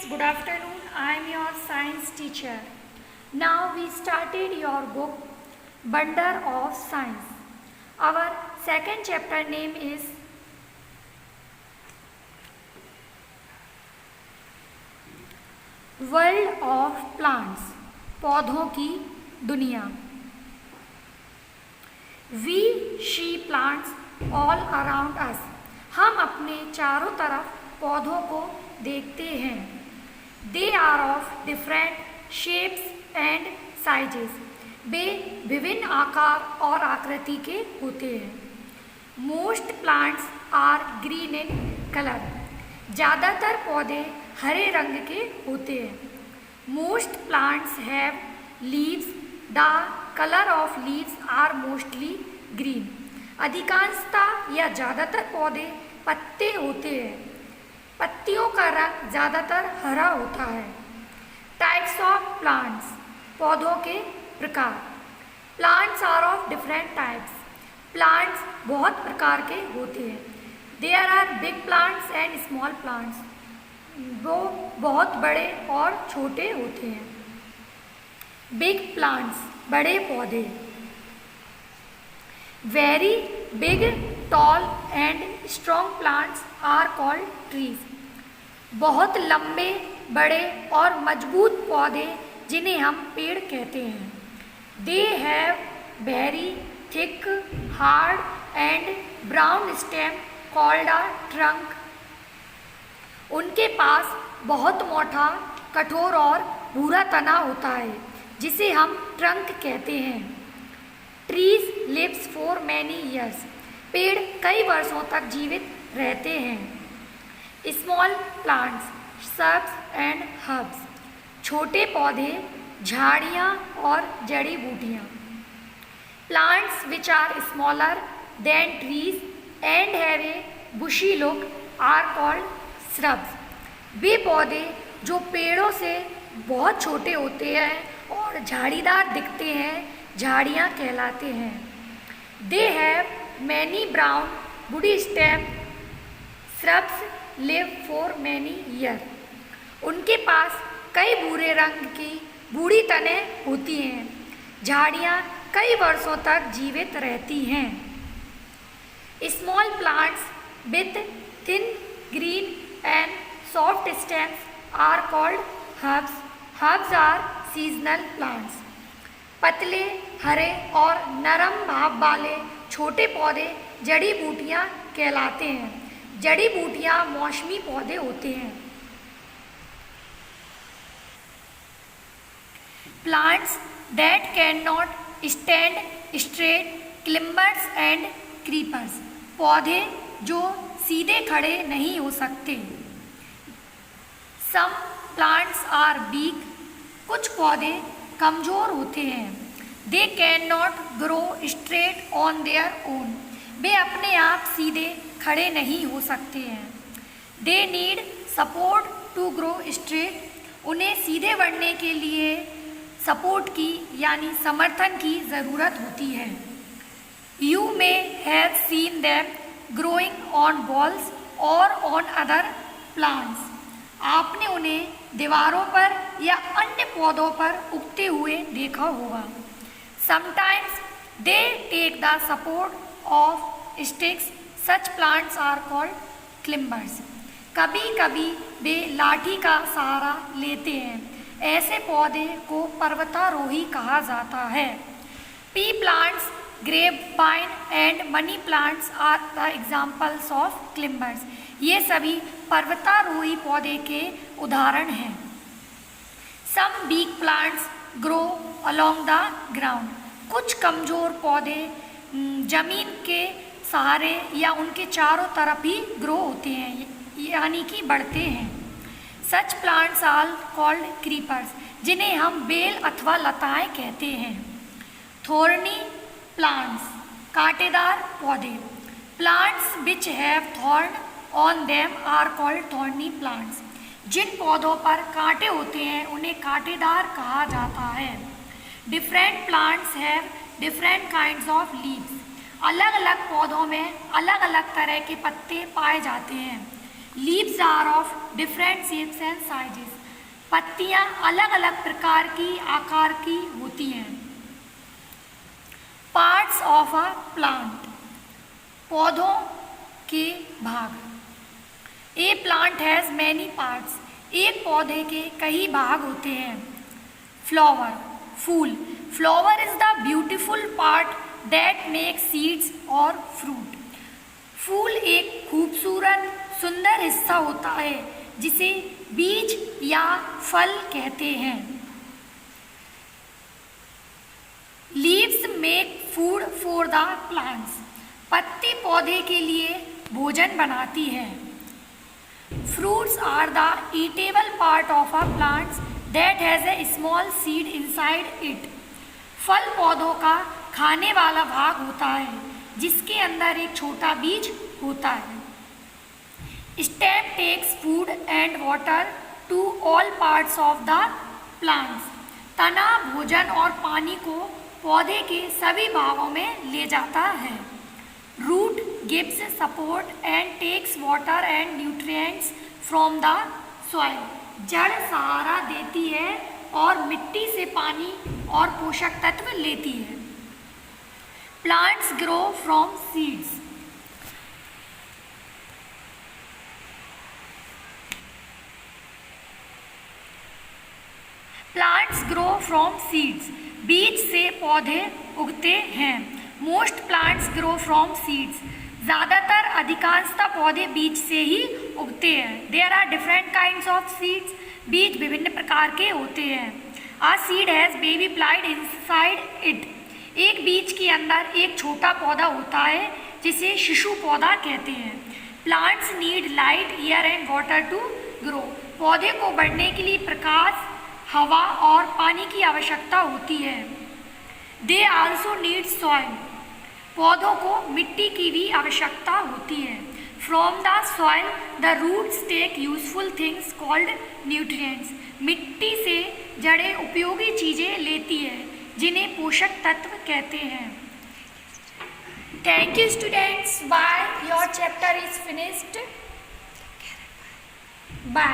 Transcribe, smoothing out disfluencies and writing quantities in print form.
good afternoon. I am your science teacher. Now we started your book Wonder of Science. Our second chapter name is World of Plants, पौधों की दुनिया. We see plants all around us. हम अपने चारों तरफ पौधों को देखते हैं. They are of different shapes and sizes. वे विभिन्न आकार और आकृति के होते हैं. Most plants are green in color. ज़्यादातर पौधे हरे रंग के होते हैं. Most plants have leaves. The color of leaves are mostly green. अधिकांशतः या ज़्यादातर पौधे पत्ते होते हैं. पत्तियों का रंग ज़्यादातर हरा होता है. टाइप्स ऑफ प्लांट्स, पौधों के प्रकार. Plants are of different types. Plants बहुत प्रकार के होते हैं. There are big plants and small plants. वो बहुत बड़े और छोटे होते हैं. बिग प्लांट्स, बड़े पौधे. Very big, tall and strong plants are called trees. बहुत लंबे, बड़े और मजबूत पौधे जिन्हें हम पेड़ कहते हैं. They have very thick, hard and brown stem called a trunk. उनके पास बहुत मोटा, कठोर और भूरा तना होता है जिसे हम ट्रंक कहते हैं. Trees lives for many years. पेड़ कई वर्षों तक जीवित रहते हैं. Small plants, shrubs and herbs. छोटे पौधे, झाड़ियाँ और जड़ी बूटियाँ. Plants which are smaller than trees and have a bushy look are called shrubs. वे पौधे जो पेड़ों से बहुत छोटे होते हैं और झाड़ीदार दिखते हैं, झाड़ियाँ कहलाते हैं. They have many brown woody stem. Shrubs live for many year. उनके पास कई भूरे रंग की बूढ़ी तनें होती हैं. झाड़ियाँ कई वर्षों तक जीवित रहती हैं. Small plants with thin green and soft stems are called herbs. Herbs are seasonal plants. पतले, हरे और नरम भाप वाले छोटे पौधे जड़ी बूटियाँ कहलाते हैं. जड़ी बूटियाँ मौसमी पौधे होते हैं. Plants that can not stand straight, climbers and creepers. पौधे जो सीधे खड़े नहीं हो सकते. Some plants are weak. कुछ पौधे कमज़ोर होते हैं. They can not grow straight on their own. वे अपने आप सीधे खड़े नहीं हो सकते हैं. They need support to grow straight. उन्हें सीधे बढ़ने के लिए सपोर्ट की यानी समर्थन की ज़रूरत होती है. You may have seen them growing on walls और ऑन अदर प्लांट्स. आपने उन्हें दीवारों पर या अन्य पौधों पर उगते हुए देखा होगा. Sometimes they take the support of sticks. Such plants are called climbers. कभी कभी वे लाठी का सहारा लेते हैं. ऐसे पौधे को पर्वतारोही कहा जाता है. Pea plants, grape vine and money plants are the examples of climbers. ये सभी पर्वतारोही पौधे के उदाहरण हैं. Some weak plants grow along the ground. कुछ कमज़ोर पौधे जमीन के सहारे या उनके चारों तरफ ही ग्रो होते हैं यानी कि बढ़ते हैं. Such plants are called creepers, जिन्हें हम बेल अथवा लताएं कहते हैं. थोर्नी प्लांट्स, कांटेदार पौधे. Plants which have thorn on them are called thorny plants. जिन पौधों पर कांटे होते हैं उन्हें कांटेदार कहा जाता है. Different plants have different kinds of leaves. अलग अलग पौधों में अलग अलग तरह के पत्ते पाए जाते हैं. Leaves are of different shapes and sizes. पत्तियां अलग अलग प्रकार की आकार की होती हैं। पार्ट्स ऑफ अ प्लांट, पौधों के भाग। A plant has many parts, एक पौधे के कई भाग होते हैं। फ्लावर, फूल। Flower is the beautiful part that make seeds और फ्रूट। फूल एक खूबसूरत सुंदर हिस्सा होता है जिसे बीज या फल कहते हैं। Leaves make food for the plants, पत्ती पौधे के लिए भोजन बनाती है। Fruits are the eatable part of a plant that has a small seed inside it. फल पौधों का खाने वाला भाग होता है जिसके अंदर एक छोटा बीज होता है। Stem takes food and water to all parts of the plants. तना भोजन और पानी को पौधे के सभी भागों में ले जाता है। Root gives support and takes water and nutrients from the soil. जड़ सहारा देती है और मिट्टी से पानी और पोषक तत्व लेती है। Plants grow from seeds. Plants grow from seeds. बीज से पौधे उगते हैं। Most plants grow from seeds. ज़्यादातर अधिकांशतः पौधे बीज से ही उगते हैं। There are different kinds of seeds. बीज विभिन्न प्रकार के होते हैं। A seed has baby plant inside it. एक बीज के अंदर एक छोटा पौधा होता है जिसे शिशु पौधा कहते हैं। Plants need light, air and water to grow. पौधे को बढ़ने के लिए प्रकाश, हवा और पानी की आवश्यकता होती है। They also need soil. पौधों को मिट्टी की भी आवश्यकता होती है। From the soil, the roots take useful things called nutrients. मिट्टी से जड़ें उपयोगी चीजें लेती है जिन्हें पोषक तत्व कहते हैं। Thank you students. Bye. Your chapter is finished. Bye.